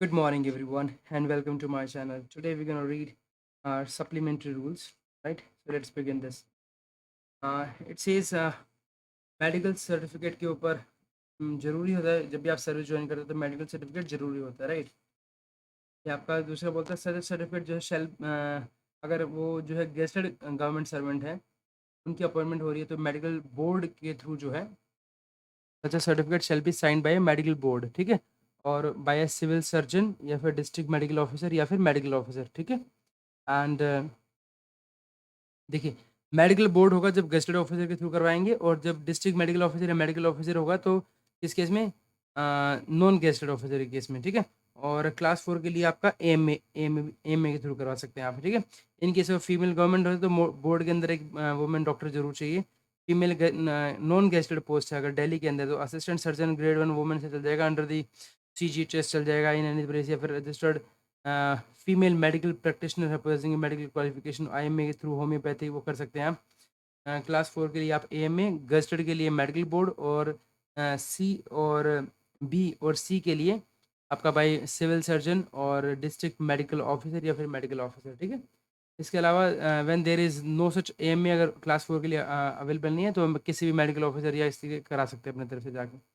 Good morning, everyone, and welcome to my channel. Today, we're going to read our supplementary rules, right? So, let's begin this. It says medical certificate के ऊपर जरूरी होता है जब भी आप service join करते हो तो मेडिकल सर्टिफिकेट जरूरी होता है, राइट? ये आपका दूसरा बोलता है सर्विस सर्टिफिकेट जो है अगर वो जो है गेस्टेड गवर्नमेंट सर्वेंट है, उनकी अपॉइंटमेंट हो रही है तो मेडिकल बोर्ड के थ्रू जो है such certificate shall be signed by medical board, ठीक है, और बाय सिविल सर्जन या फिर डिस्ट्रिक्ट मेडिकल ऑफिसर या फिर मेडिकल ऑफिसर, ठीक है। एंड देखिए, मेडिकल बोर्ड होगा जब गेस्टेड ऑफिसर के थ्रू करवाएंगे, और जब डिस्ट्रिक्ट मेडिकल ऑफिसर या मेडिकल ऑफिसर होगा तो इस केस में नॉन गेस्टेड ऑफिसर के केस में, ठीक है। और क्लास 4 के लिए आपका एम ए के थ्रू करवा सकते हैं आप, ठीक है। In case of female government हो तो बोर्ड के अंदर एक वुमेन डॉक्टर जरूर चाहिए। फीमेल नॉन गेस्टेड पोस्ट है अगर दिल्ली के अंदर तो असिस्टेंट सर्जन ग्रेड 1 वुमेन से चल जाएगा, अंडर दी CG टेस्ट चल जाएगा इन एनी प्लेस, या फिर रजिस्टर्ड फीमेल मेडिकल प्रैक्टिशनर है पोजेसिंग मेडिकल क्वालिफिकेशन IMA के थ्रू होम्योपैथी वो कर सकते हैं आप। क्लास 4 के लिए आप AMA, गेस्टेड के लिए मेडिकल बोर्ड, और C और B और C के लिए आपका बाई सिविल सर्जन और डिस्ट्रिक्ट मेडिकल ऑफिसर या फिर मेडिकल ऑफिसर, ठीक है। इसके अलावा when there is no such AMA अगर क्लास 4 के लिए अवेलेबल नहीं है तो हम किसी भी मेडिकल ऑफिसर या इसी करा सकते हैं अपनी तरफ से जाके।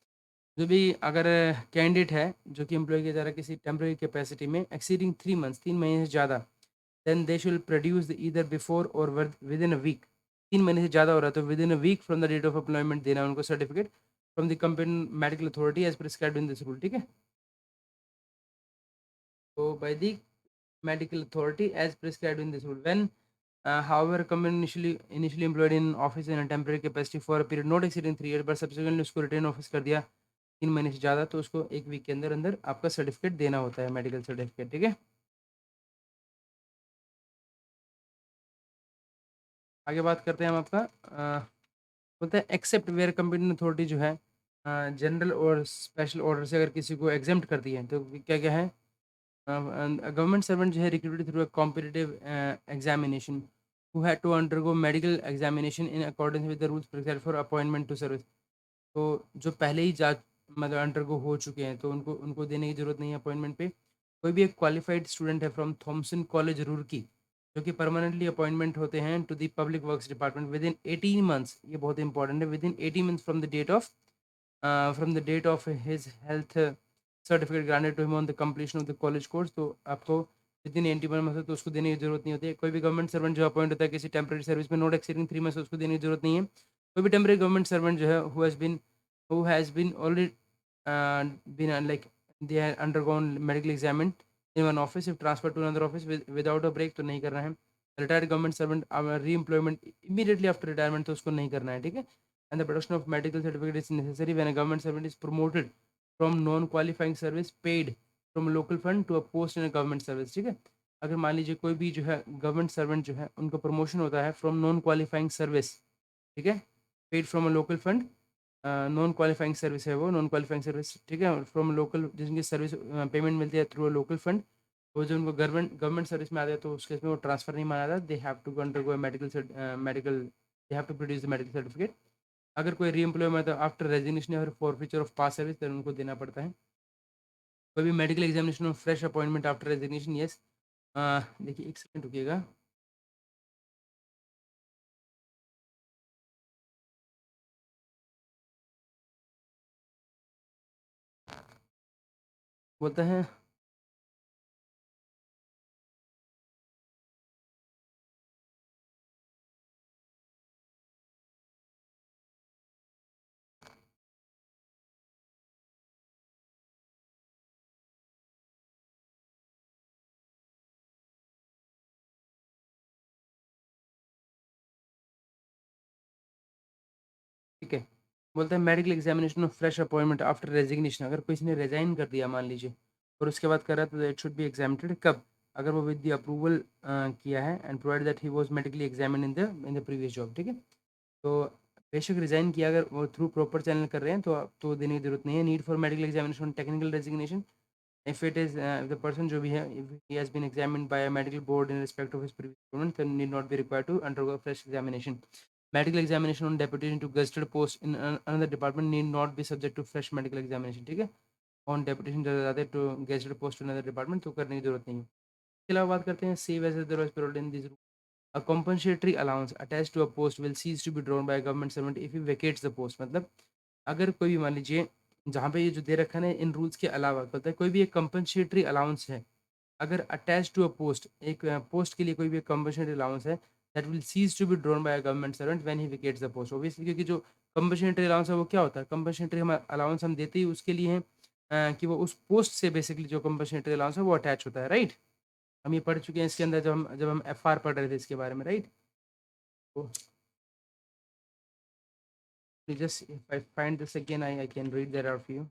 जो भी अगर कैंडिडेट है जो कि एम्प्लॉय किया जा रहा है किसी टेम्प्रेरी कैपेसिटी में एक्सीडिंग 3 मंथ्स, 3 महीने से ज़्यादा, then they should produce either before और विद इन अ वीक। 3 महीने से ज़्यादा हो रहा है तो within a week from the date of employment देना उनको certificate from the company medical authority as prescribed in this rule, ठीक है। तो by the medical authority as prescribed in this rule. When, however, company initially employed in office in a temporary capacity for a period not exceeding 3 years, but subsequently उसको retain office कर दिया 3 महीने से ज़्यादा, तो उसको एक वीक के अंदर अंदर आपका सर्टिफिकेट देना होता है, मेडिकल सर्टिफिकेट, ठीक है। आगे बात करते हैं हम आपका बोलते हैं एक्सेप्ट वेयर कंपनी अथॉरिटी जो है जनरल और स्पेशल ऑर्डर से अगर किसी को एग्जेम्प्ट करती है तो क्या क्या है। गवर्नमेंट सर्वेंट जो है recruited through a competitive examination who had to undergo medical examination in accordance with the rules prescribed for appointment to service। तो जो पहले ही जा मतलब अंडरगो हो चुके हैं तो उनको उनको देने की ज़रूरत नहीं है अपॉइंटमेंट पे। कोई भी एक क्वालिफाइड स्टूडेंट है फ्रॉम थॉमसन कॉलेज रुड़की जो कि परमानेंटली अपॉइंटमेंट होते हैं to the public works department within 18 months, ये बहुत इंपॉर्टेंट है, within 18 months from the date of his health certificate granted to him on the completion of the college course. तो आपको with in 81 month तो उसको देने की जरूरत नहीं होती है। कोई भी गवर्नमेंट सर्वेंट जो अपॉइंट होता है किसी टेम्प्रेरी सर्विस में नॉट एक्सीडिंग 3 मंथ्स उसको देने की जरूरत नहीं है। कोई भी टेम्प्रेरी गवर्नमेंट सर्वेंट जो है who has been already been like they are undergone medical examined in one office if transferred to another office without a break तो नहीं करना है। Retired government servant re-employment immediately after retirement तो उसको नहीं करना है, ठीक है। And the production of medical certificate is necessary when a government servant is promoted from non qualifying service paid from local fund to a post in a government service, ठीक है। अगर मान लीजिए कोई भी जो है गवर्नमेंट सर्वेंट जो है उनका प्रमोशन होता है फ्रॉम नॉन क्वालिफाइंग सर्विस, ठीक है, paid from a local fund, non qualifying service है वो नॉन क्वालिफाइंग सर्विस, ठीक है, फ्रॉम लोकल जिनकी सर्विस पेमेंट मिलती है थ्रू अ लोकल फंड, वो जो उनको गवर्नमेंट गवर्नमेंट सर्विस में आते हैं तो उसके इसमें वो ट्रांसफर नहीं माना जाता, they have to undergo medical they have to produce the medical certificate. अगर कोई री एम्प्लॉयमेंट आफ्टर रेजिग्नेशन या फिर फॉरफीचर ऑफ पास सर्विस तो उनको देना पड़ता है। कोई भी मेडिकल एग्जामिनेशन और fresh appointment after resignation, yes. देखिए एक सेकंड रुकिएगा। बोलते हैं ठीक है, बोलते हैं medical examination of fresh appointment after resignation, अगर किसी ने रिजाइन कर दिया मान लीजिए और उसके बाद कर रहा है तो इट शुड बी एग्जामिनेड कब, अगर वो विद द अप्रूवल किया है and provide that he was medically examine in the previous job, ठीक है। तो बेशक रिजाइन किया अगर वो थ्रू प्रॉपर चैनल कर रहे हैं तो देने की जरूरत नहीं है। Need for medical examination technical resignation if it is the person जो भी है if he has been examined by a medical board in respect of his previous employment then need not be required to undergo a fresh examination। medical examination on deputation to gazetted post in another department need not be subject to fresh medical examination, ठीक है। On deputation जाते to gazetted post to another department, तो करने की जरूरत नहीं है। इसके अलावा बात करते हैं save as there was provident in this, a compensatory allowance attached to a post will cease to be drawn by a government servant if he vacates the post। मतलब अगर कोई भी मान लीजिए जहाँ पे ये जो दे रखा है ना इन रूल्स के अलावा कहता है कोई भी एक कंपनसेटरी अलाउंस है अगर अटैच टू अ पोस्ट, एक पोस्ट के लिए कोई भी कंपनसेटरी अलाउंस है, that will cease to be drawn by a government servant when he vacates the post. Obviously क्योंकि जो कंपनसेटरी अलाउंस है वो क्या होता है, कंपनसेटरी हम अलाउंस हम देते ही उसके लिए हैं कि वो उस पोस्ट से बेसिकली जो कंपनसेटरी अलाउंस है वो अटैच होता है, राइट। हम ये पढ़ चुके हैं इसके अंदर जब हम एफ पढ़ रहे थे इसके बारे में, राइट। तो just if I find this again, I can read that out for you.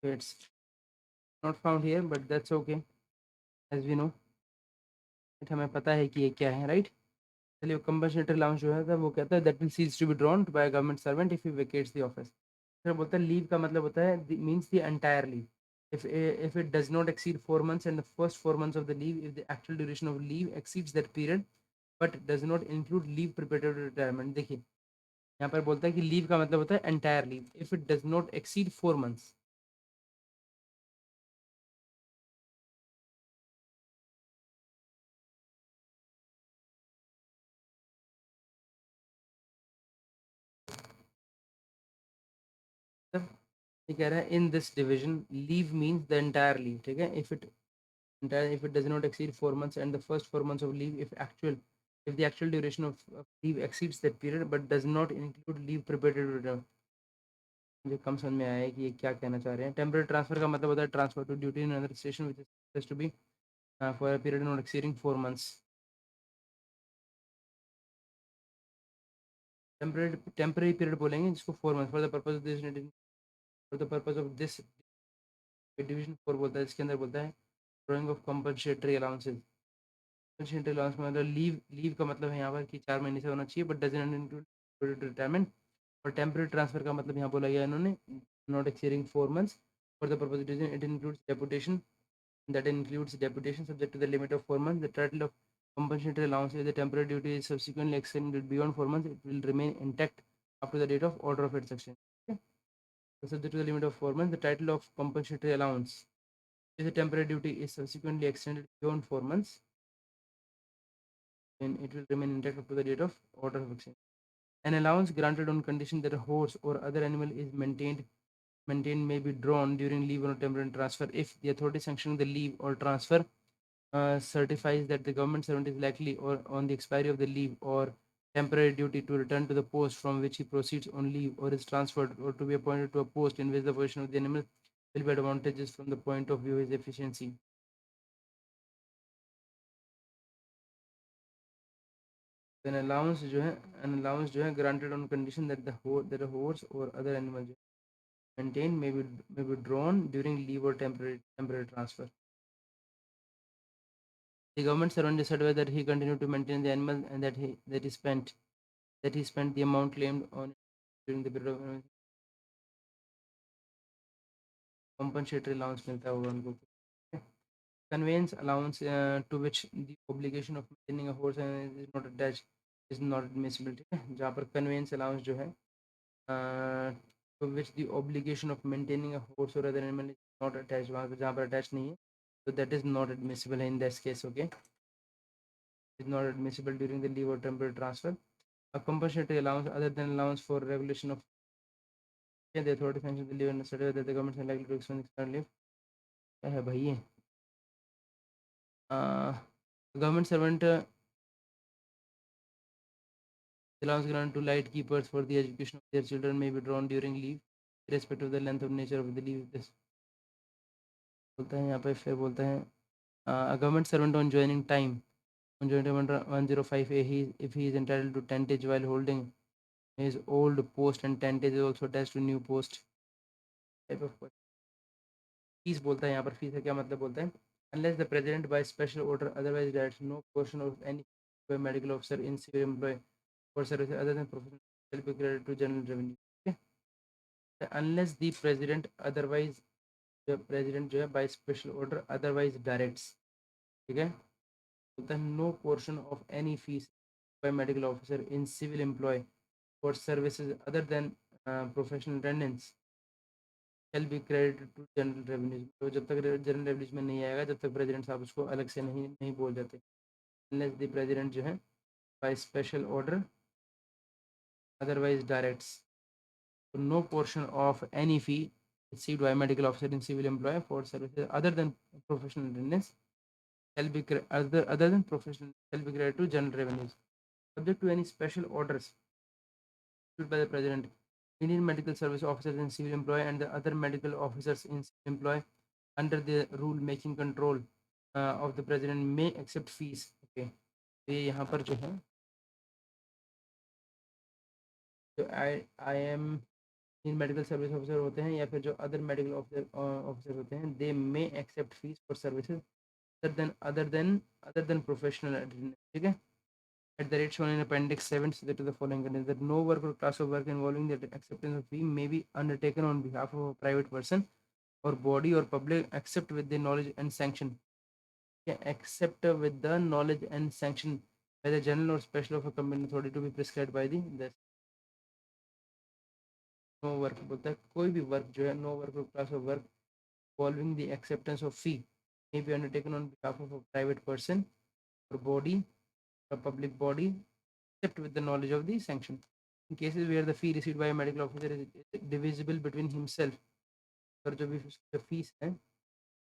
It's not found here, but that's okay. As we know, it हमें पता है कि ये क्या है, राइट। चलिए कंपनसेटरी अलाउंस जो है वो कहता है that will cease to be drawn by government servant if he vacates the office. फिर बोलता है लीव का मतलब होता है means the entire leave if it does not exceed 4 months and the first 4 months of the leave if the actual duration of leave exceeds that period but does not include leave preparatory to retirement। देखिए यहाँ पर बोलता है कि leave का मतलब होता है entire leave if it does not exceed 4 months। ये कह रहा है in this division leave means the entire leave, ठीक है। If it does not exceed 4 months and the first 4 months of leave if the actual duration of leave exceeds that period but does not include leave prepared to return। मुझे कम समझ में आया है कि ये क्या कहना चाह रहे हैं। टेम्पररी ट्रांसफर का मतलब होता है transfer to duty in another station which is to be for a period not exceeding 4 months। Temporary period बोलेंगे जिसको 4 months for the purpose of this, for the purpose of this division 4 बोलता है, इसके अंदर बोलता है drawing of compensatory allowances. Compensatory allowance में मतलब लीव का मतलब है यहाँ पर कि 4 महीने से होना चाहिए बट डजंट इंक्लूड रिटायरमेंट। और टेम्पररी ट्रांसफर का मतलब यहाँ बोला गया इन्होंने not exceeding 4 months for the purpose it includes deputation that includes deputation subject to the limit of 4 months. The title of compensatory allowance if the temporary duty is subsequently extended beyond 4 months, it will remain intact up to the date of order of its section. Okay? So subject to the limit of 4 months, the title of compensatory allowance if the temporary duty is subsequently extended beyond 4 months, then it will remain intact up to the date of order of extension. An allowance granted on condition that a horse or other animal is maintained may be drawn during leave or temporary transfer if the authority sanctioning the leave or transfer certifies that the government servant is likely or on the expiry of the leave or temporary duty to return to the post from which he proceeds on leave or is transferred or to be appointed to a post in which the position of the animal will be advantageous from the point of view of his efficiency। an allowance जो है granted on condition that that a horse or other animal maintained may be drawn during leave or temporary transfer। The government servant is certified that he continued to maintain the animal and that he spent the amount claimed on it during the period of compensatory allowance मिलता होगा उनको। Conveyance allowance to which the obligation of maintaining a horse is not attached is not admissible, ठीक है। जहाँ पर conveyance allowance जो है to which the obligation of maintaining a horse or other animal is not attached, वहाँ पर जहाँ पर attached नहीं है, so that is not admissible in this case, okay। is not admissible during the leave or temporary transfer। A compensatory allowance other than allowance for regulation of the authority functions the leave and certify that the government is likely to expend external leave। क्या है भाई ये government servant allowance granted to light keepers for the education of their children may be drawn during leave irrespective of the length of nature of the leave। this बोलता है यहाँ पे, फिर बोलता है a government servant on joining time on joining time under 105A he if he is entitled to tentage while holding his old post and tentage is also attached to new post type of question। Fees बोलता है यहाँ पर, fees का क्या मतलब बोलता है, unless the president by special order otherwise directs no portion of any medical officer in civil employ for service other than professional shall be credited to general revenue. ठीक है, अनलेस द प्रेसिडेंट अदरवाइज, जो president जो है by special order otherwise directs, ठीक है, बोलता है no portion of any fees by medical officer in civil employ for services other than professional attendance shall be credited to general revenues. तो जब तक जनरल रेवेन्यूज में नहीं आएगा, जब तक प्रेसिडेंट साहब उसको अलग से नहीं नहीं बोल जाते, अनलेस द प्रेसिडेंट जो है by special order otherwise directs, no portion of any fee received by medical officer in civil employ for services other than professional attendance shall be other than professional shall be credited to general revenues subject to any special orders issued by the president. Indian medical service officers in civil employ and the other medical officers in civil employ under the rule making control of the president may accept fees. Okay, तो ये यहाँ पर जो है, जो I am in medical service officer होते हैं या फिर जो अदर मेडिकल ऑफिसर होते हैं, they may accept fees for services other than professional attendance. ठीक है, at the rate shown in appendix 7 stated to the following conditions that no work or class of work involving the acceptance of fee may be undertaken on behalf of a private person or body or public except with the knowledge and sanction. Yeah, except with the knowledge and sanction by the general or special of a competent authority to be prescribed by the this. No work बोलता है कोई भी work जो है, no work और class of work involving the acceptance of fee may be undertaken on behalf of a private person or body, a public body, except with the knowledge of the sanction. In cases where the fee received by a medical officer is divisible between himself, और जो भी उसका fees है,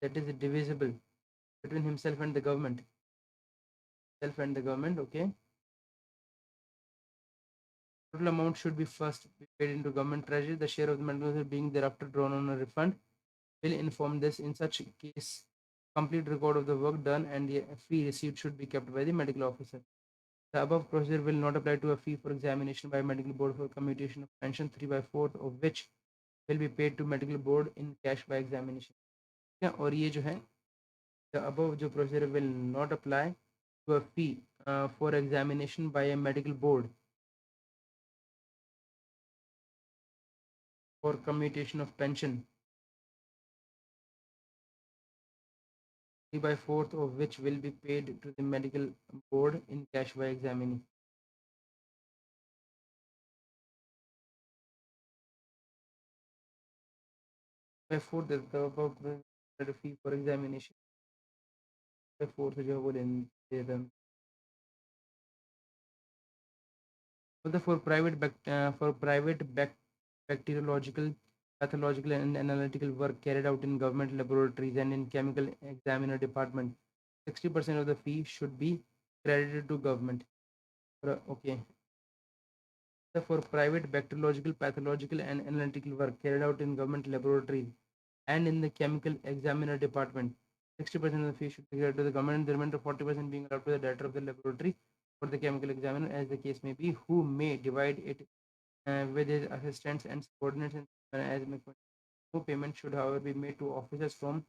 that is divisible between himself and the government, self and the government, okay. Total amount should be first be paid into government treasury. The share of the medical officer being thereafter drawn on a refund will inform this. In such case, complete record of the work done and the fee received should be kept by the medical officer. The above procedure will not apply to a fee for examination by a medical board for commutation of pension 3 by 4 of which will be paid to medical board in cash by examination. Yeah, और ये जो है, the above जो procedure will not apply to a fee for examination by a medical board for commutation of pension 3 by 4 of which will be paid to the medical board in cash by examining. By 4 the above fee for examination by 4 जो है वो दे दें. For private bacteriological, pathological and analytical work carried out in government laboratories and in chemical examiner department, 60% of the fee should be credited to government. Okay. For private bacteriological, pathological and analytical work carried out in government laboratories and in the chemical examiner department, 60% of the fee should be credited to the government, the remainder 40% being allowed to the director of the laboratory or the chemical examiner as the case may be, who may divide it with his assistants and subordinates as no payment should however be made to officers from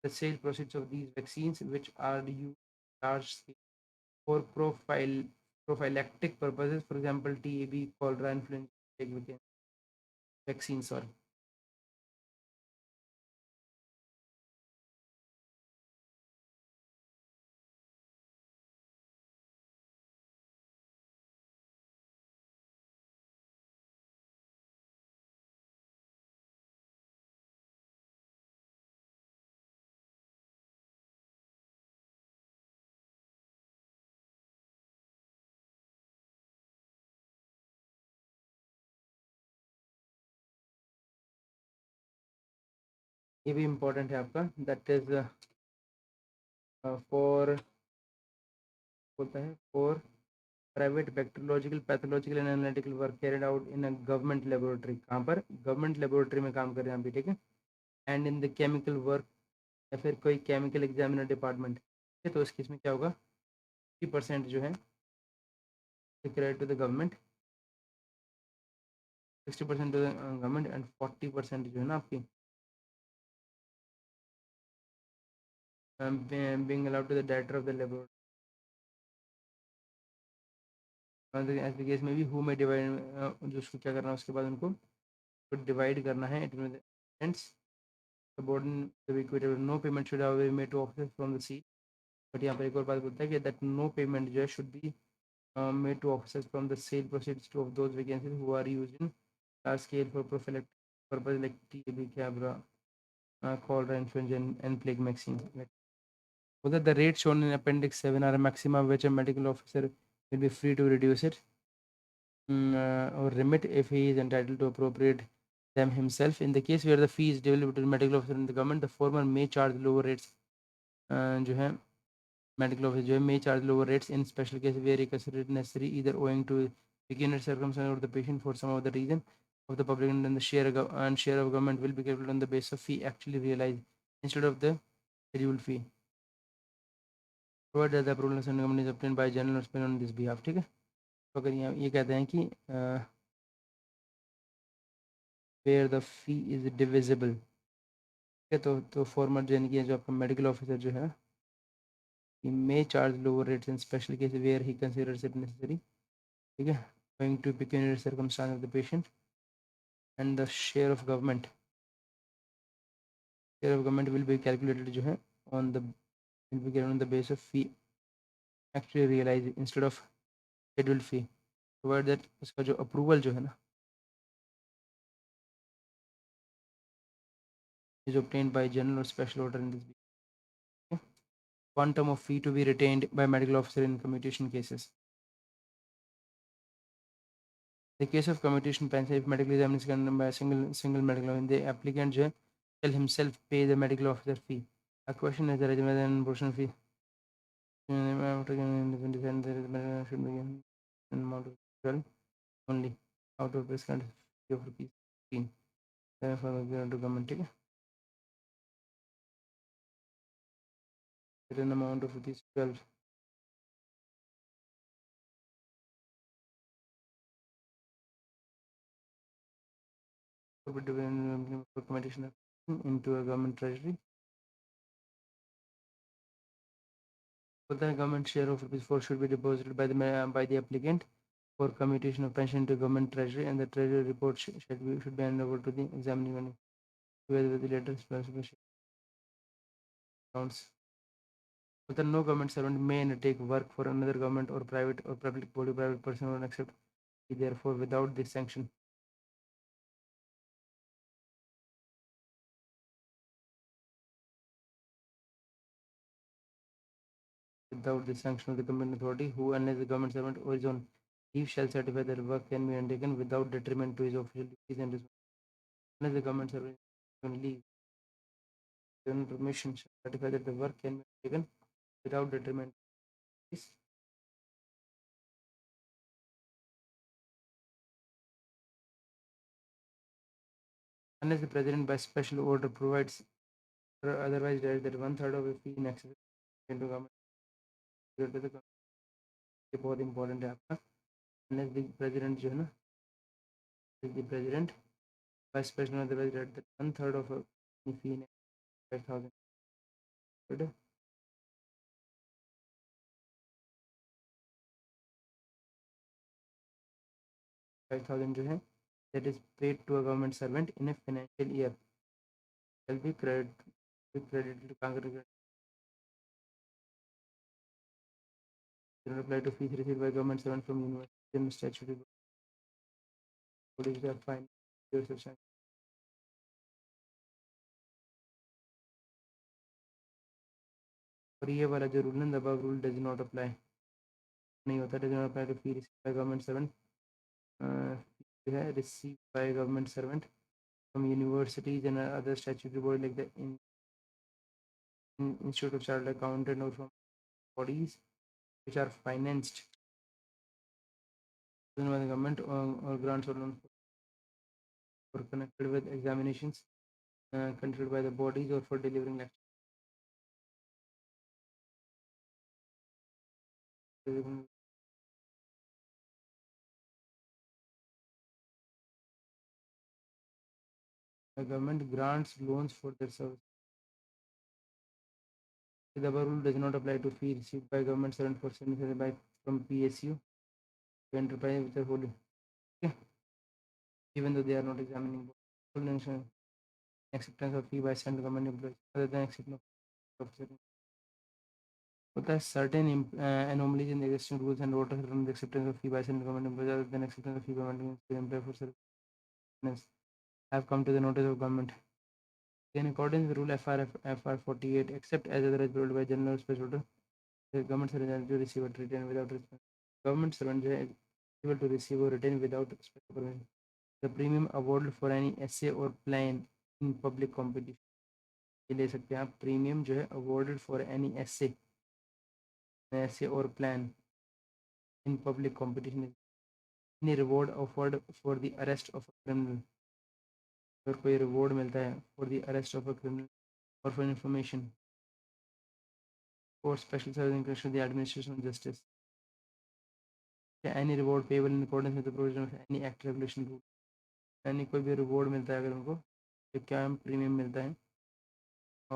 the sale proceeds of these vaccines which are used large scale for prophylactic purposes, for example TB, cholera, influenza vaccines. Sorry. ये भी important है आपका, that is for बोलता है for private bacteriological pathological and analytical work carried out in a government laboratory, कहाँ पर government laboratory में काम कर रहे हैं अभी, ठीक है, and in the chemical work या फिर कोई केमिकल एग्जामिनर डिपार्टमेंट, ठीक है, तो इस केस में क्या होगा, 50% जो है credit to the government, 60% to the government and 40% जो है ना आपकी being allowed to the director of the laboratory. ऐसे केस में भी हु में डिवाइड जो उसको क्या करना है उसके बाद उनको डिवाइड करना है hence the board the equitable no payment should have been made to officers from the seat. But यहाँ पर एक और बात बोलता है कि that no payment जो है should be made to officers from the sale proceeds of those vacancies who are used in large scale for prophylactic purpose like TB, Cabra, cholera, influenza, and plague vaccine. Whether the rates shown in Appendix 7 are a maximum which a medical officer will be free to reduce it or remit if he is entitled to appropriate them himself. In the case where the fee is developed between medical officer and the government, the former may charge lower rates. जो है medical officer जो है may charge lower rates in special case where he considered it necessary either owing to peculiar circumstances or the patient for some other reason of the public and the share of government will be calculated on the basis of fee actually realized instead of the scheduled fee. Provided the approval of the government is obtained by general or spent on this behalf. ठीक है, तो अगर ये कहते हैं कि where the fee is divisible, ठीक है, तो फॉर्मर यानी कि जो आपका मेडिकल ऑफिसर जो है he may charge lower rates in special case where he considers it necessary, ठीक है, owing to pecuniary circumstance of the patient and the share of government will be calculated जो है on the will be given on the basis of fee actually realized instead of scheduled fee, provided that उसका जो approval जो है ना is obtained by general or special order in this. Okay? Quantum of fee to be retained by medical officer in commutation cases. The case of commutation pension, if medical examination is done by a single medical officer, the applicant shall himself pay the medical officer fee. A question is the regimen and portion fee. Should be amount of 12 only out of prescribed fee of rupees 15. Therefore, to government, ठीक है, written amount of rupees 12. Would be divided for commutation into a government treasury. But the government share of rupees 4 should be deposited by the applicant for commutation of pension to government treasury, and the treasury report should be handed over to the examining together with the latest specification accounts. But no government servant may undertake work for another government or private or public body, private person, or except therefore without this sanction. Without the sanction of the competent authority, who unless the government servant or his own leave shall certify that work can be undertaken without detriment to his official duties and responsibilities. Unless the government servant on leave, given permission shall certify that the work can be undertaken without detriment. Unless the president by special order provides or otherwise directs that one third of a fee in excess into government ये बहुत important है आपका. unless the president जो है ना, the president by special order otherwise directs that one third of a fee in 5,000. Good. 5,000 जो है that is paid to a government servant in a financial year shall be credited to Congress. Do not apply to fees received by government servant from university and statutory bodies are fine. और ये वाला जो rule है, the above rule does not apply, नहीं होता, does not apply to fee received by government servant. जो है received by government servant from universities and other statutory body like the Institute of Chartered Accountant or from bodies which are financed by the government or grants or loans or connected with examinations conducted by the bodies or for delivering lectures. The government grants loans for their service. The above rule does not apply to fee received by government servant for services by from PSU to enterprise which are holding. Okay. Even though they are not examining full acceptance of fee by central government employees other than acceptance of certain anomalies in the existing rules and orders around the acceptance of fee by central government employees other than acceptance of fee by employees for service have come to the notice of government. In accordance with Rule FR 48, except as otherwise provided by general or special order, the government servant is able to receive or retain without response. Government servant is able to receive or retain without special permission the premium awarded for any essay or plan in public competition. ये ले सकते हैं आप premium जो है awarded for any essay or plan in public competition. Any reward offered for the arrest of a criminal. अगर कोई reward मिलता है for the arrest of a criminal or for information for special service in connection with the administration of justice. Any reward payable in accordance with the provision of any act regulation rule. यानी कोई भी reward मिलता है अगर उनको तो क्या premium मिलता है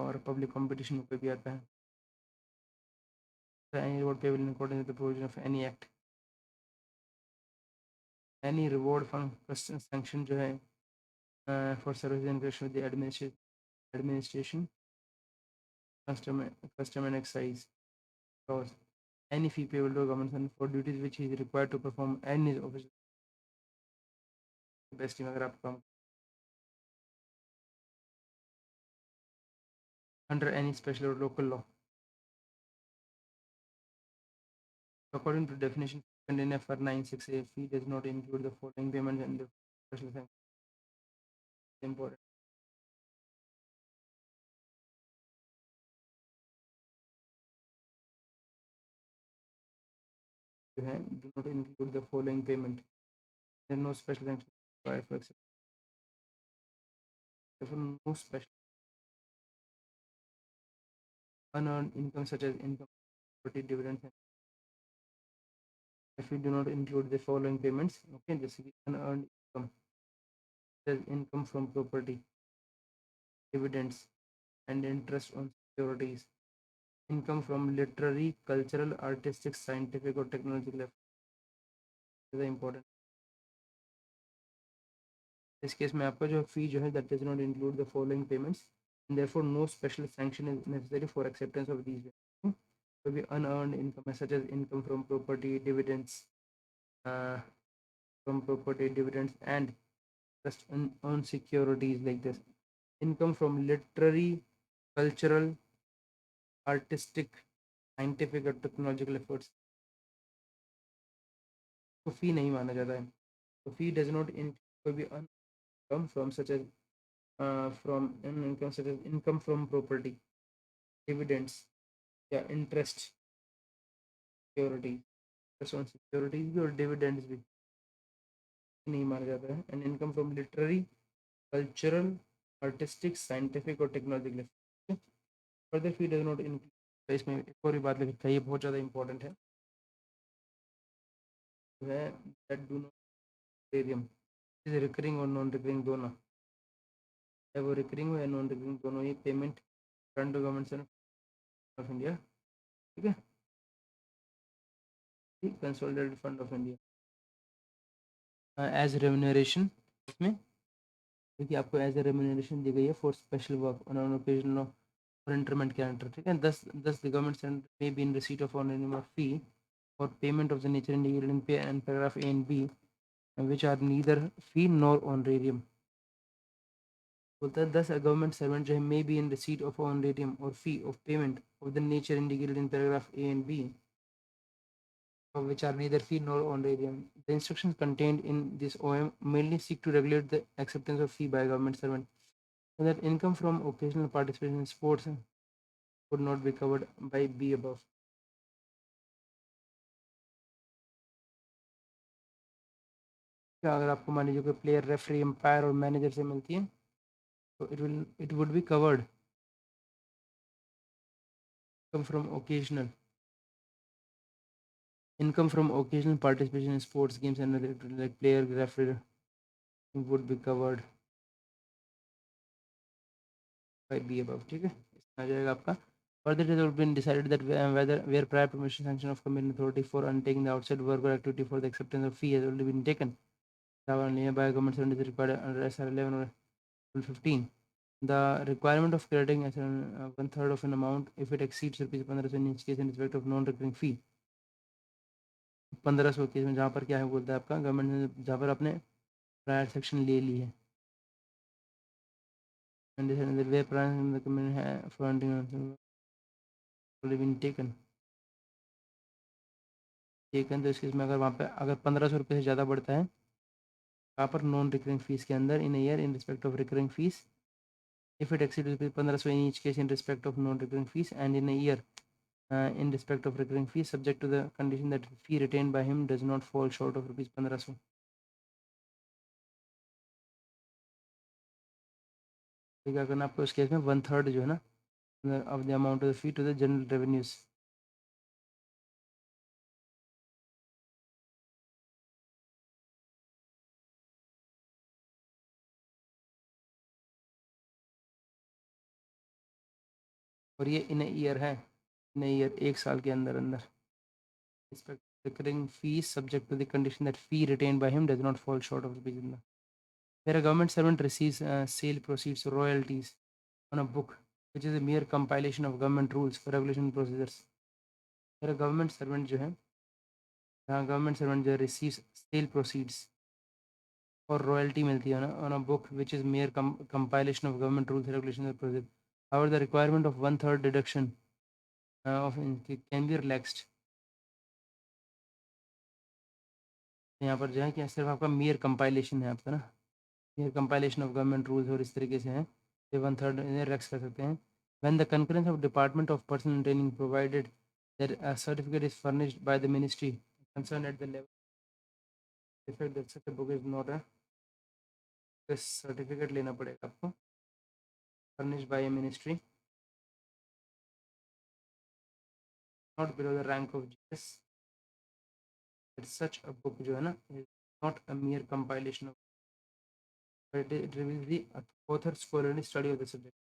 और पब्लिक कंपटीशन में कोई भी आता है तो any reward payable in accordance with the provision of any act. Any reward from sanction जो है for service in connection with the administration custom and excise laws. Any fee payable to government for duties which he is required to perform and his official best team अगर आप काम under any special or local law. According to definition in FR 96A, fee does not include the following payments and the special thanks. Important. Do not include the following payment. There is no special thanks required for acceptance. Therefore, no special unearned income such as income, property, dividends. If we do not include the following payments, okay, this is unearned income, such as income from property, dividends, and interest on securities, income from literary, cultural, artistic, scientific, or technological efforts. This is important. इस case में आपका जो फी जो है that does not include the following payments and therefore no special sanction is necessary for acceptance of these payments. So be unearned income such as income from property, dividends, and just on securities like this. Income from literary, cultural, artistic, scientific or technological efforts. तो फी नहीं माना जाता है. तो fee does not include कोई भी income from such as income from property, dividends, या interest, security, interest on securities भी और dividends भी नहीं माना जाता है. And income from literary, cultural, artistic, scientific और technological. Further fee does not include. इसमें एक और बात लिखी है, ये बहुत ज़्यादा इंपॉर्टेंट है, जो है that do not varium is recurring और नॉन रिकरिंग दोनों, चाहे वो रिकरिंग हो या नॉन रिकरिंग दोनों ही payment front government of India, ठीक है, consolidated fund of India as remuneration. इसमें क्योंकि आपको एज ए रेम्यूनरेशन दी गई है for special work on occasion और इंटरमेंट के अंडर, ठीक है. Thus the government may be in receipt of on fee और payment of the nature indicated in paragraph A and B which are neither fee nor honorarium. बोलता है 10 government servant जो है may be in receipt of honorarium और fee of payment of the nature indicated in paragraph A and B which are neither fee nor honorarium. The instructions contained in this OM mainly seek to regulate the acceptance of fee by government servant so that income from occasional participation in sports would not be covered by B above. अगर आपको मान लीजिए कोई player, referee, empire और manager से मिलती है तो it would be covered from occasional income from occasional participation in sports games and like player, referee would be covered by B above. ठीक है, इसमें आ जाएगा आपका Further, it has been decided that whether where prior permission sanction of committing authority for undertaking the outside work or activity for the acceptance of fee has already been taken. Only by government service is required under SR 11 or 15. The requirement of crediting as one third of an amount if it exceeds rupees 1500 in each case in respect of non-recurring fee. 1500 case में जहाँ पर क्या है बोलता है आपका government ने जहाँ पर आपने प्रायर सेक्शन ले ली है and decided that where prior in the community has funding already been taken तो इस केस में अगर वहाँ पे अगर 1500 रुपये से ज़्यादा बढ़ता है यहाँ पर नॉन रिकरिंग फीस के अंदर in year in respect of recurring fees if it exceeds 1500 in each case in respect of non-recurring fees and in a year in respect of recurring fees subject to the condition that fee retained by him does not fall short of rupees 1500. क्या करना आपको इस case में one third जो है ना of the amount of the fee to the general revenues. और ये इन ईयर है इन ईयर एक साल के अंदर अंदर recurring fees subject to the condition that fee retained by him does not fall short of rupees. Where a government servant receives sale proceeds or royalties on a book which is a mere compilation of government rules for regulation procedures. Where a government servant जो है government servant जो receives sale proceeds or royalty मिलती है ना on a book which is mere compilation of government rules regulations and procedures. However, the requirement of one third deduction of can be relaxed. यहाँ पर जो है कि सिर्फ आपका mere compilation है आपका ना mere compilation of government rules और इस तरीके से है ये वन थर्ड रिलैक्स कर सकते हैं. When the concurrence of Department of Personnel Training provided that a certificate is furnished by the ministry concerned at the level effect that such a book is not a certificate लेना पड़ेगा आपको furnished by a ministry not below the rank of GS that such a book जो है ना is not a mere compilation of but it reveals the author's scholarly study of the subject.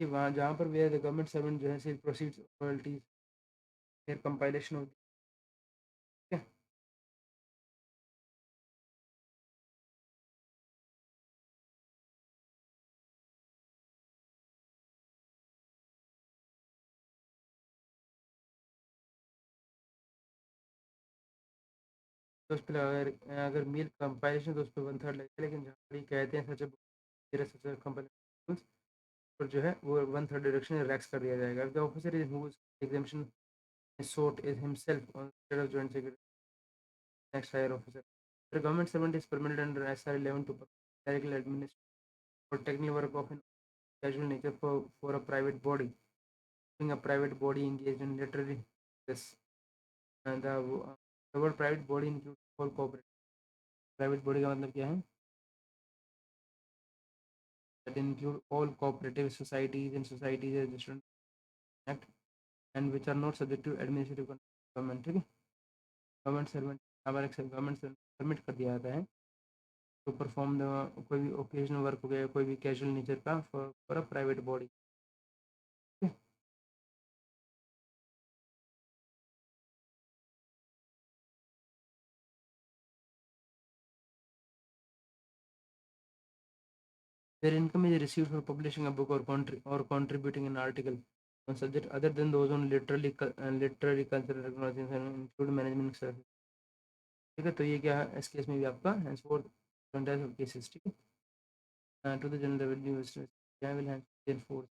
कि वहाँ जहाँ पर where the government servant जो है sale proceeds royalties mere compilation of okay? तो उस पर अगर अगर मील कंपाइलेशन तो उस पर वन थर्ड लगेगा लेकिन जहाँ पर ये कहते हैं सच सच कंपाइलेशन पर जो है वो वन थर्ड डिडक्शन रिलैक्स कर दिया जाएगा. The officer is who examination sought is himself on the of joint secretary next higher officer. The government servant is permitted under SR 11 to directly administer or technical work of an casual nature for a private body. Being a private body engaged in literary this and the word private body includes all corporate. Private body का मतलब क्या है? That include all cooperative societies and societies registered act and which are not subject to administrative government. ठीक है? Government servant हमारे government permit कर दिया जाता है to perform the कोई भी occasional work हो गया कोई भी casual nature का for a private body. Okay. Their income is received for publishing a book or contributing an article on subject other than those on literary cultural recognition and include management service. ठीक है तो ये क्या है इस case में भी आपका henceforth cases ठीक है to the general revenue will enforce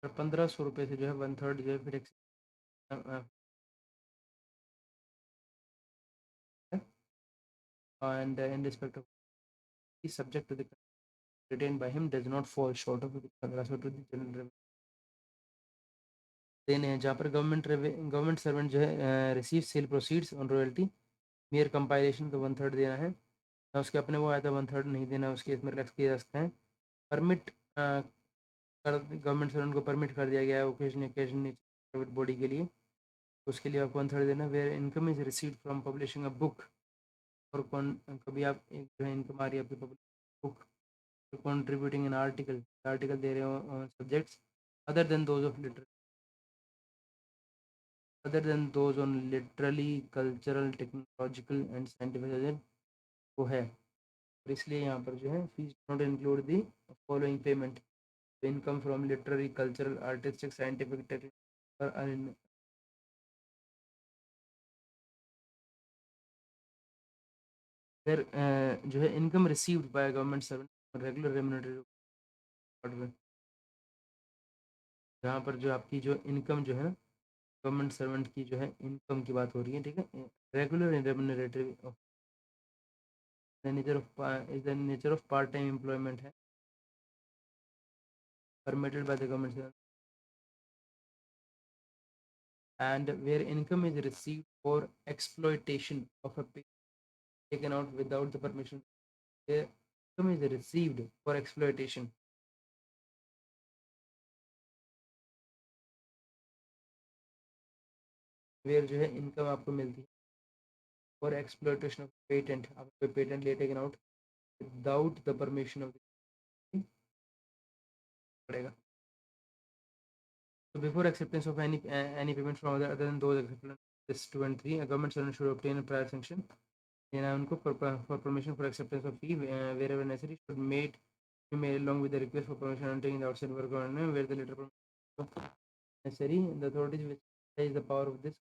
1500 रुपये से जो है वन थर्ड जो है फिर and in respect of is subject to the retained by him does not fall short of 1500 to the general revenue. देने हैं जहाँ पर गवर्नमेंट सर्वेंट जो है receive sale proceeds on royalty mere compilation तो वन थर्ड देना है ना उसके अपने वो आया था वन थर्ड नहीं देना उसके इसमें रिलैक्स किया जा सकता है. परमिट गवर्नमेंट सर्वेंट को परमिट कर दिया गया है ओकेजनली प्राइवेट बॉडी के लिए, उसके लिए आपको 1/3 देना। Where income is received from publishing a book, और कौन कभी आप एक जो है इनकम आ रही है आपकी बुक, कंट्रीब्यूटिंग एन आर्टिकल दे रहे हो subjects other than those of literature, other than those on literally cultural technological and scientific subject वो है। और इसलिए यहाँ पर जो है fees not include the following payment, income from literary cultural artistic scientific technical, फिर जो है income received by government servant regular remunerative order, जहाँ पर जो आपकी जो इनकम जो है गवर्नमेंट सर्वेंट की जो है इनकम की बात हो रही है, ठीक है। Regular remunerative the nature of part time employment है permitted by the government, and where income is received for exploitation of a pig taken out without the permission, where income is received for exploitation, where जो है income आपको मिलती है for exploitation of patent, आप कोई patent ले taken out without the permission of पड़ेगा। So before acceptance of any payment from other than those accepted this 2 and 3, a government servant should obtain a prior sanction देना है उनको for permission for acceptance of fee wherever necessary should be made along with the request for permission undertaking the outside work where the letter permission necessary, the authorities which exercise the power of this,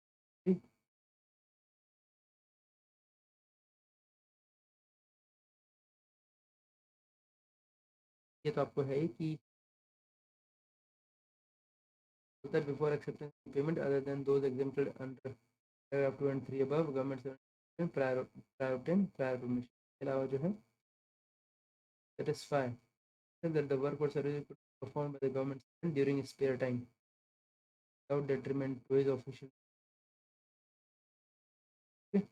ये तो आपको है ही कि before acceptance of payment other than those exempted under paragraph 2 and 3 above, government servant prior obtain prior permission के अलावा जो है satisfy that the work or service could be performed by the government during his spare time without detriment to his official. Okay.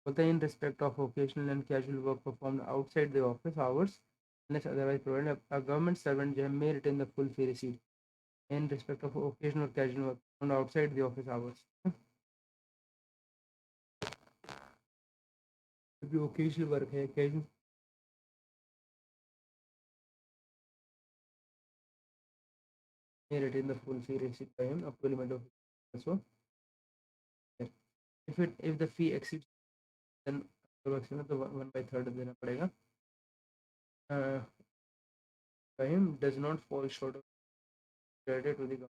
But in respect of occasional and casual work performed outside the office hours, unless otherwise provided, a government servant may retain the full fee receipt in respect of occasional or casual work performed outside the office hours. जो occasional work है, casual may retain the full fee receipt by him up to limit of so if the fee exceeds then तो 1/3 देना पड़ेगा by him does not fall short of credit to the government.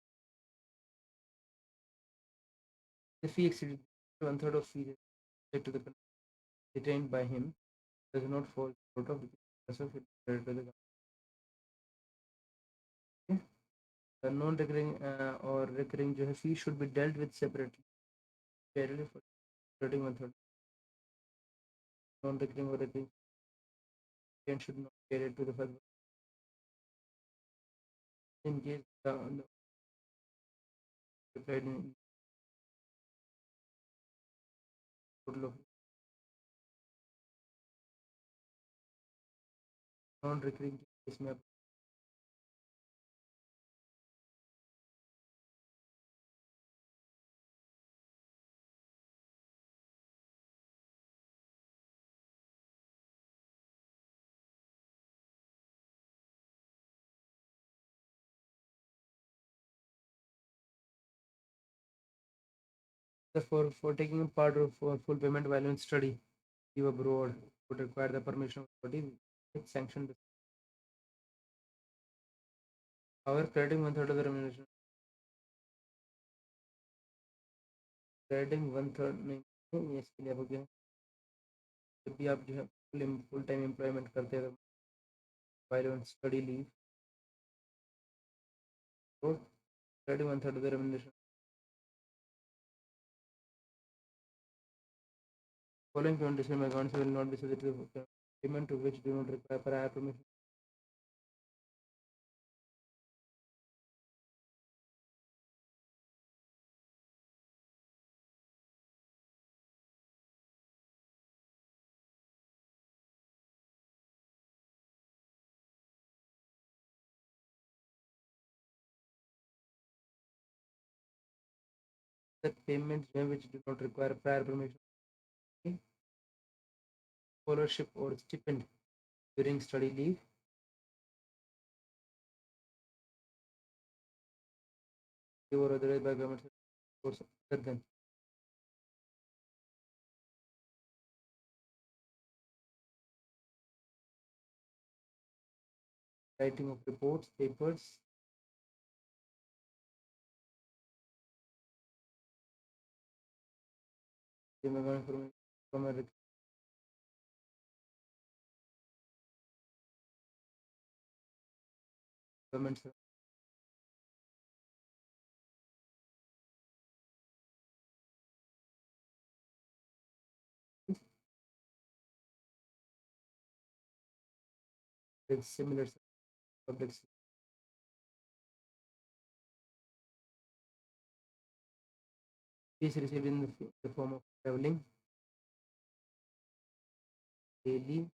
The fee exceeds 1/3 of fee to the retained by him does not fall short of credit to the government. Okay? The non-recurring or recurring जो है fee should be dealt with separately. Generally for operating method, non-recurring or recurring and should not be added to the first in case the applied in total of non-recurring case में for taking part of for full payment while in study leave abroad would require the permission of the body which sanctioned. However, crediting 1/3 of the remuneration, crediting 1/3 नहीं ये इसके लिए हो गया जब भी आप जो है फुल टाइम एम्प्लॉयमेंट करते हैं while on study leave, so crediting 1/3 of the remuneration. Following condition, accounts will not be subject to payment to which do not require prior permission. The payments which do not require prior permission, scholarship or stipend during study leave, or otherwise by government source other than writing of reports, papers, from a government with similar public fees received in the form of traveling, daily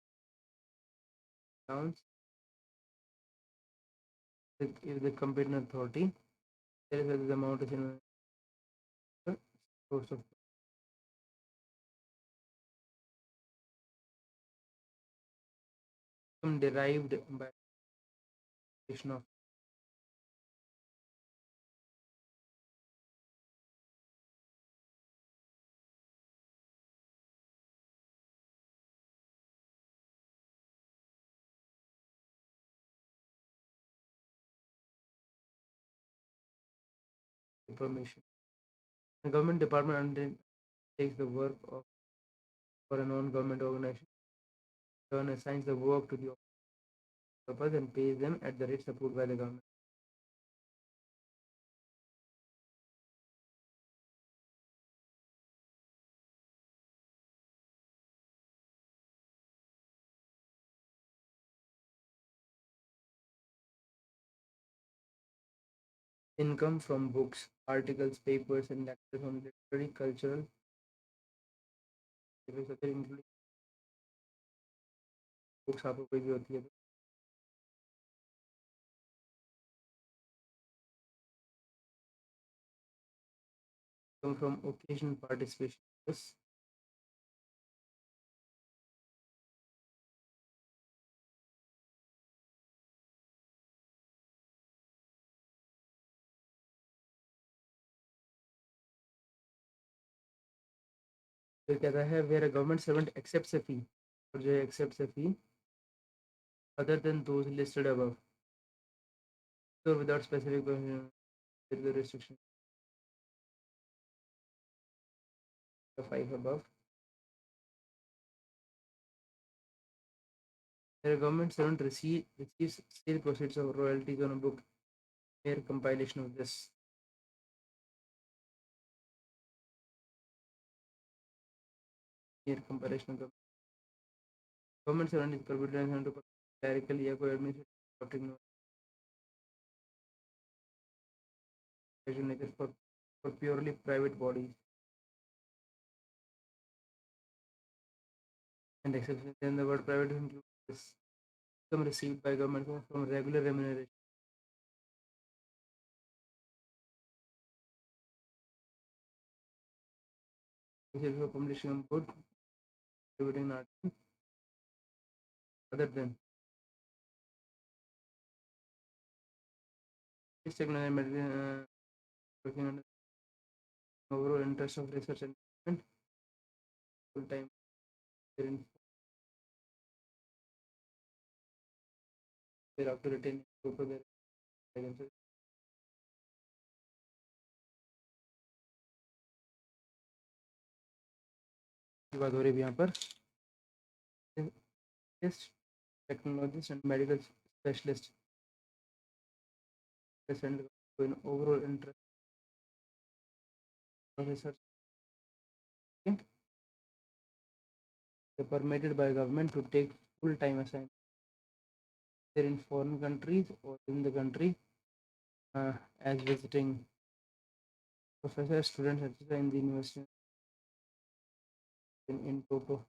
accounts, if the competent authority tells whether the amount is in a source of income derived by application of information. The government department undertakes the work of for a non-government organization, then assigns the work to the purpose and pays them at the rates approved by the government. Income from books, articles, papers, and lectures on literary, cultural, including books आपको कोई भी होती है come from occasional participation. Yes, तो कहता है where a government servant accepts a fee और जो accepts a fee other than those listed above, so without specific the restriction the five above. Where a government servant receives sale proceeds of royalties on a book, mere compilation of this. Mere compilation of the government servant is prohibited to clerical या कोई administrative nature for purely private bodies and exceptions. Then the word private includes income received by government from regular remuneration. Which is for publishing a book, distributing an article, other than this technology working on the overall interest of research and development, full time thereafter retain to their guidance. की बात हो रही है यहाँ पर technologists and medical specialists present in overall interest of research. Okay? They're permitted by government to take full-time assignment. They're in foreign countries or in the country as visiting professors, students, etc. in the university in total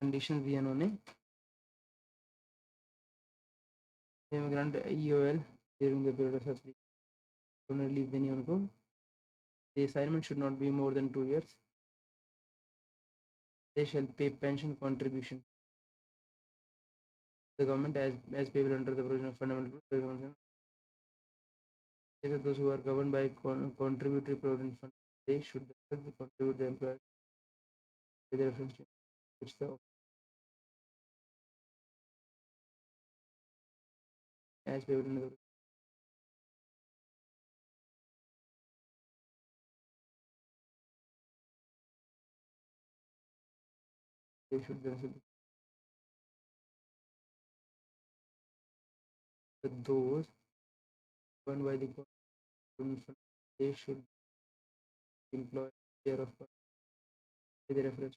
conditions दिए उन्होंने immigrant EOL during the period of study. Leave देनी है उनको. The assignment should not be more than 2 years. They shall pay pension contribution to the government as payable under the provision of fundamental government. Those who are governed by contributory provident fund, they should contribute the employer with the reference to which the as payable under the they should benefit those governed by the provident fund. They should employ care of with the reference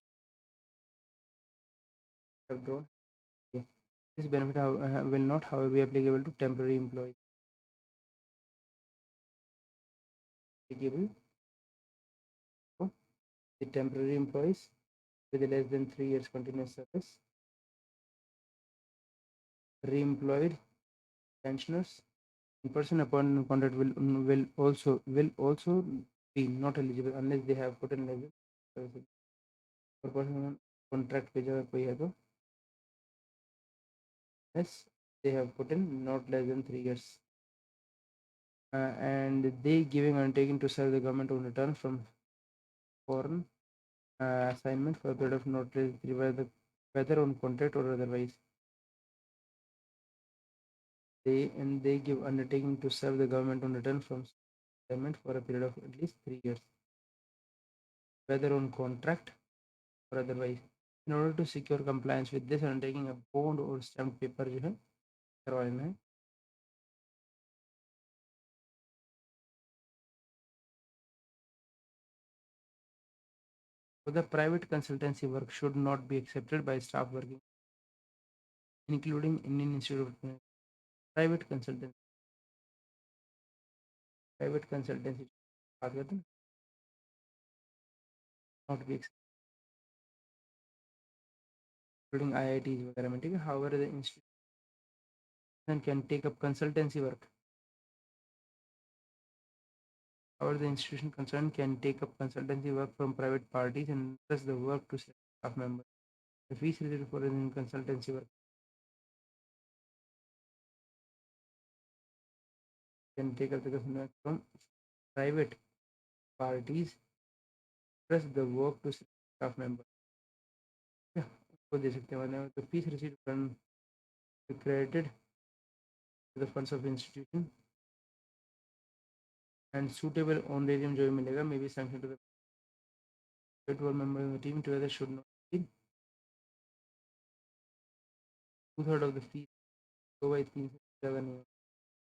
have drawn. Yeah. This benefit will not, however, be applicable to temporary employees. Applicable to the temporary employees with less than 3 years continuous service, re-employed pensioners, in-person appointment contract will also be not eligible unless they have put in less than per person contract पे जगह कोई है तो yes they have put in not less than 3 years and they giving undertaking to serve the government on return from foreign assignment for a period of not less than 3 whether on contract or otherwise. They give undertaking to serve the government on return from assignment for a period of at least 3 years, whether on contract or otherwise. In order to secure compliance with this undertaking, a bond or stamped paper जो है करवा लेना है. So the private consultancy work should not be accepted by staff working, including Indian Institute of private consultancy. Private consultancy बात करते हैं not be accepted, including IITs वगैरह में. ठीक है. However, the institution can take up consultancy work. However, the institution concerned can take up consultancy work from private parties and entrust the work to staff members. The fees related for consultancy work can take up the work from private parties, entrust the work to staff members. Yeah, उसको दे सकते हैं. The fees received from credited to the funds of institution and suitable honorarium जो मिलेगा may be sanctioned to the 12 members of the team together should not be 2/3 of the fees. 2/3 से ज़्यादा नहीं होगा.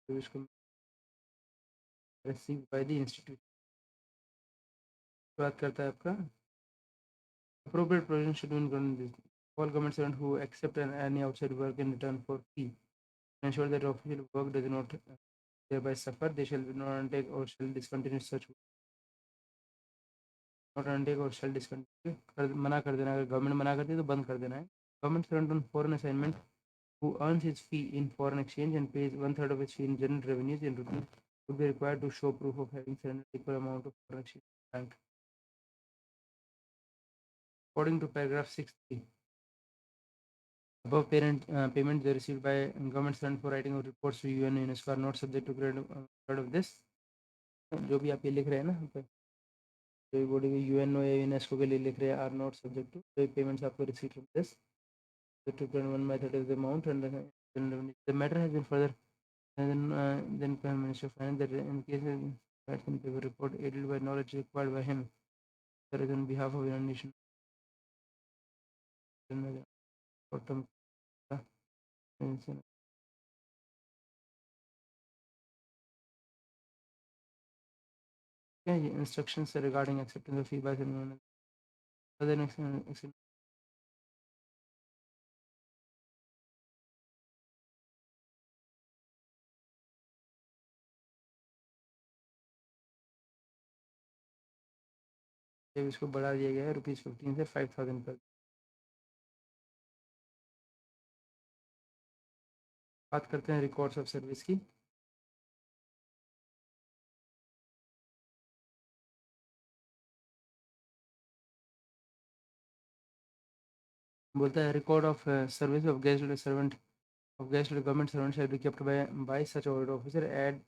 which can be received by the institution. बात करता है आपका appropriate provision should be included in this. All government servants who accept any outside work in return for fee ensure that official work does not thereby suffer. They shall not undertake or shall discontinue such work. Not undertake or shall discontinue. मना कर देना. अगर government मना करती है तो बंद कर देना है. Government servant on foreign assignment who earns his fee in foreign exchange and pays 1/3 of his fee in general revenues in rupees would be required to show proof of having surrendered equal amount of foreign exchange bank. According to paragraph 6(3), above payments received by government servant for writing of reports to UN and UNESCO are not subject to credit of this. जो भी आप ये लिख रहे हैं ना, जो भी बॉडी UN या UNESCO के लिए लिख रहे हैं are not subject to. जो payments आपको receipt from this, the 2.1 method is the amount and the matter has been further then Prime Minister finds that in case that can paper report aided by knowledge required by him, that is on behalf of the nation. Short term instructions regarding acceptance of feedback and other next जब इसको बढ़ा दिया गया है ₹15 से 5000 पर. बात करते हैं रिकॉर्ड्स ऑफ सर्विस की. बोलता है record of service of guest servant of guest government servant shall be kept by such audit officer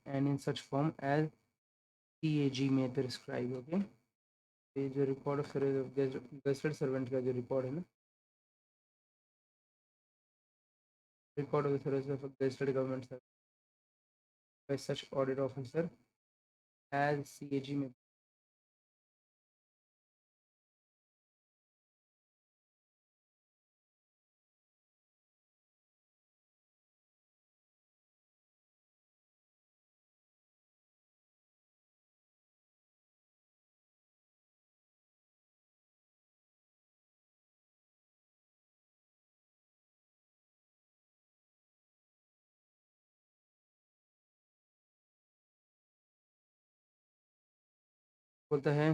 and in such form as CAG may prescribe. Okay, ये जो record of service of gazetted servant का जो record है ना, record of service of gazetted government servant by such audit officer as CAG में बोलता है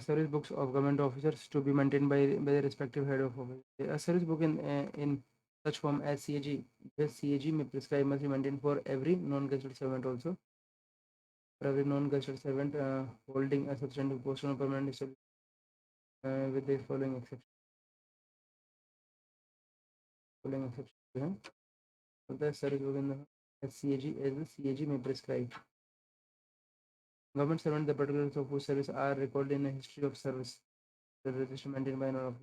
service books of government officers to be maintained by the respective head of office. A service book in such form as CAG, this CAG may prescribe must be maintained for every non-gazetted servant also. For every non-gazetted servant holding a substantive post on a permanent basis, with the following exception. Following exception जो है, बोलता है service book in the CAG as the CAG may prescribe. Government servant, the particulars of whose service are recorded in the history of service, the register maintained by non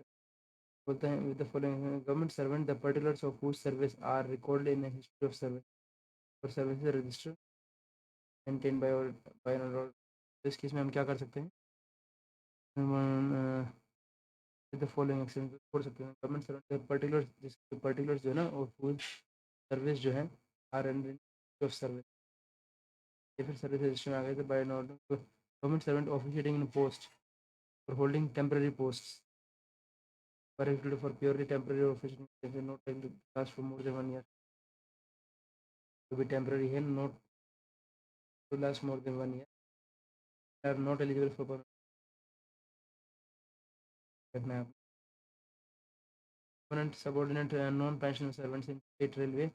बोलते हैं with the following government servant, the particulars of whose service are recorded in the history of service और services register maintained by an तो इस case में हम क्या कर सकते हैं, with the following एक्शन छोड़ सकते हैं. गवर्नमेंट सर्वेंट पर्टिकुलर जिसके पर्टिकुलर्स जो है ना और फुल सर्विस जो है आर एंड ऑफ सर्विस या फिर सर्विस रजिस्टर में आ गए थे by not government servant officiating in post और holding temporary post for purely temporary official not able to last for more than 1 year to be temporary and not to last more than 1 year are not eligible for permanent subordinate non-pensional servants in state railway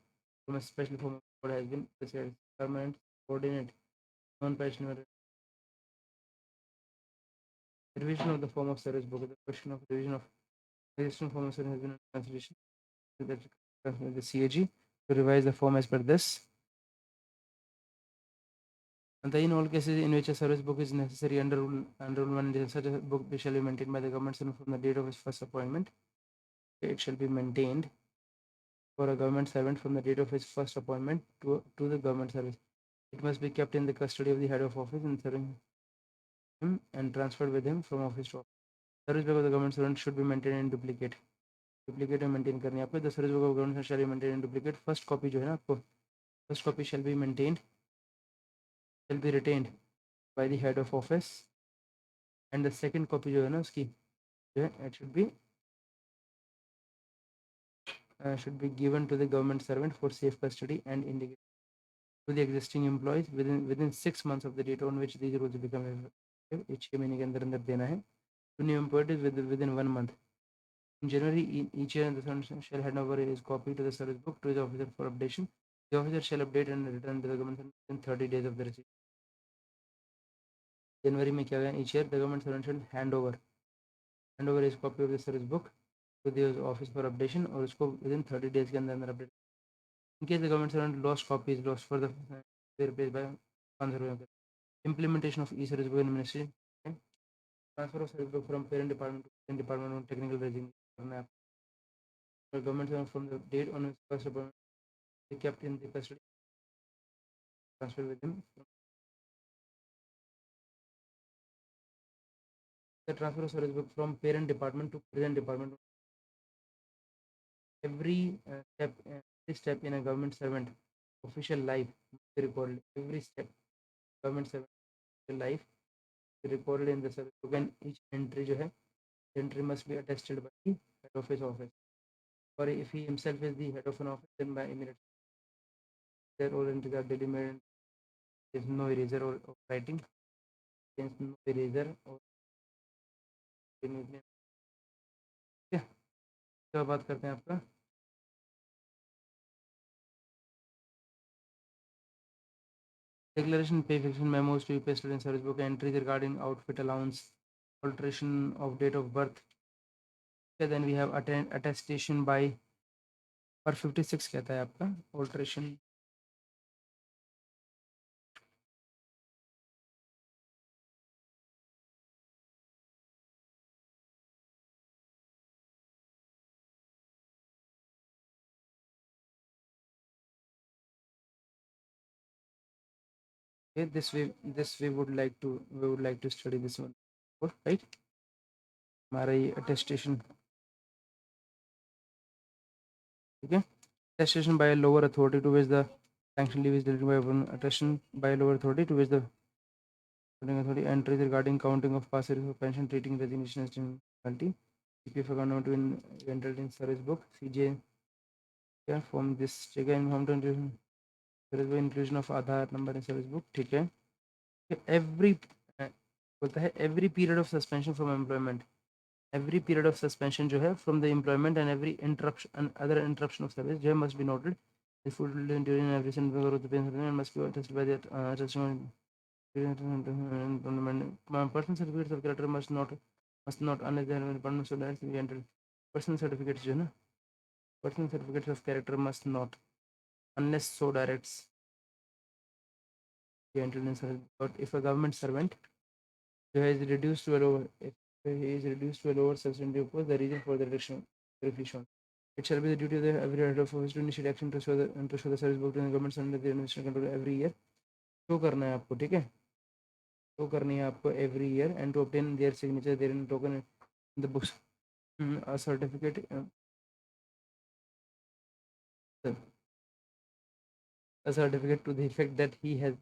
from a special form of code has been prescribed. Permanent subordinate non-pensional revision of the form of service book. The question of revision of existing form of service has been under consideration with the CAG to revise the form as per this. And in all cases in which a service book is necessary under Rule 1, such a book shall be maintained by the government servant from the date of his first appointment. It shall be maintained for a government servant from the date of his first appointment to the government service. It must be kept in the custody of the head of office and serving him and transferred with him from office to office. Service book of the government servant should be maintained in duplicate. Duplicate में maintain करनी है आपको. The service book of government shall be maintained in duplicate. First copy जो है ना आपको, first copy shall be maintained, shall be retained by the head of office, and the second copy जो है ना उसकी जो है it should be given to the government servant for safe custody and indicated to the existing employees within 6 months of the date on which these rules become effective. 6 महीने के अंदर अंदर देना है. To new employees within 1 month. In January each year, the servant shall hand over his copy to the service book to his officer for updation. The officer shall update and return to the government servant within 30 days of the receipt. जनवरी में क्या हुआ, each year the government servant shall hand over his copy of the service book to the office for updation और उसको within 30 days के अंदर अंदर update. In case the government servant lost copy is lost for the replaced by 500 rupees. Implementation of e-service book in ministry. Okay. Transfer of service book from parent department to parent department on technical regime. The government servant from the date on his first appointment be kept in the custody, transferred with him. The transfer of service book from parent department to present department. Every step in a government servant official life must be recorded. Every step government servant life is recorded in the service book, and each entry जो है, entry must be attested by the head of his office. Or if he himself is the head of an office, then by immediate their all entries are daily made. There is no eraser or of writing. There is no eraser or ठीक है. तो बात करते हैं आपका declaration pay fixation memos to be pasted in service book, entries regarding outfit allowance, alteration of date of birth, then we have attestation by पर 56 कहता है आपका alteration. Okay, this we would like to study this one, right? हमारा ये attestation, ठीक है। Attestation by a lower authority to which the sanction leave is delivered by one attestation by a lower authority to which the voting authority entries regarding counting of past service for pension, treating resignation as penalty. If you not to entered in service book, CJ yeah, from this trigger informed service book inclusion of Aadhaar number in service book, ठीक है। Every बोलता है every period of suspension from employment, every period of suspension जो है from the employment and every interruption and other interruption of service जो है must be noted. The food during every single of the pension must be attested by that attachment. Personal certificates of character must not unless they have been permanent so that we entered. Personal certificates जो है ना, personal certificates of character must not unless so directs the entered in service. But if a government servant is reduced to a lower, if he is reduced to a lower substantive post, the reason for the reduction briefly shown. It shall be the duty of the every head of office to initiate action to show the service book to the government under the administration control every year. Show करना है आपको, ठीक है, show करनी है आपको every year and to obtain their signature their in token in the books. A certificate a certificate to the effect that he has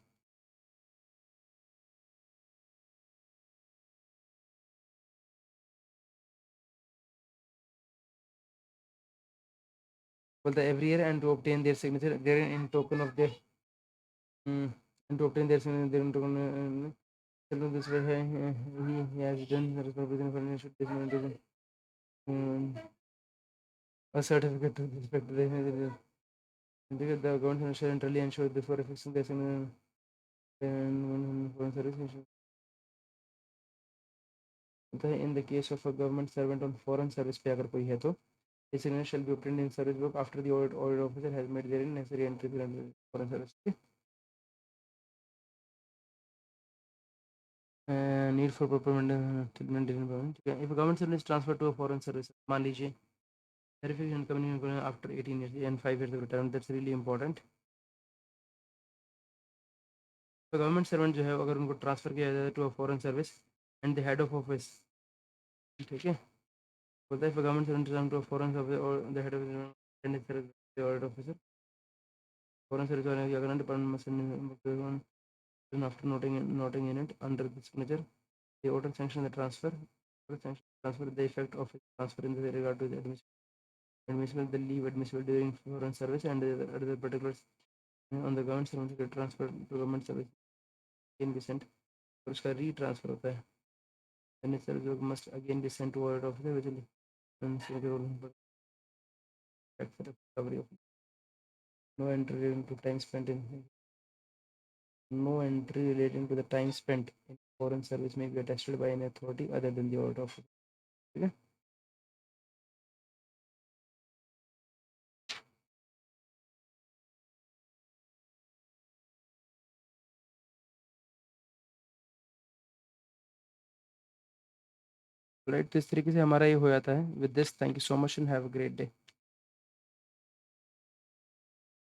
for the every year and to obtain their signature therein in token of their and to obtain their signature therein token this way he has done the representation for should this a certificate to the effect that the government shall entirely ensure before fixing the signature and foreign service in the case of a government servant on foreign service पे अगर कोई है तो his signature shall be obtained in service book after the audit officer has made their necessary entry for foreign service. Need for proper treatment if a government servant is transferred to a foreign service, मान लीजिए verification coming after 18 years and 5 years of retirement, that's really important. तो government servant जो है अगर उनको transfer किया जाए to a foreign service and the head of office, ठीक है, बोलता है government servant to a foreign service और the head of audit officer foreign service वाले क्या करना department after noting in it under the signature the order sanction the transfer the effect of transfer in the regard to the admissible the leave admissible during foreign service and the particulars on the government servant के transfer to government service can be sent और उसका retransfer होता है and its service must again be sent to audit officer which will recovery of no entry into time spent in no entry relating to the time spent in foreign service may be attested by an authority other than the audit officer. Okay? Right, तो इस तरीके से हमारा ये हो जाता है। With this thank you so much and have a great day.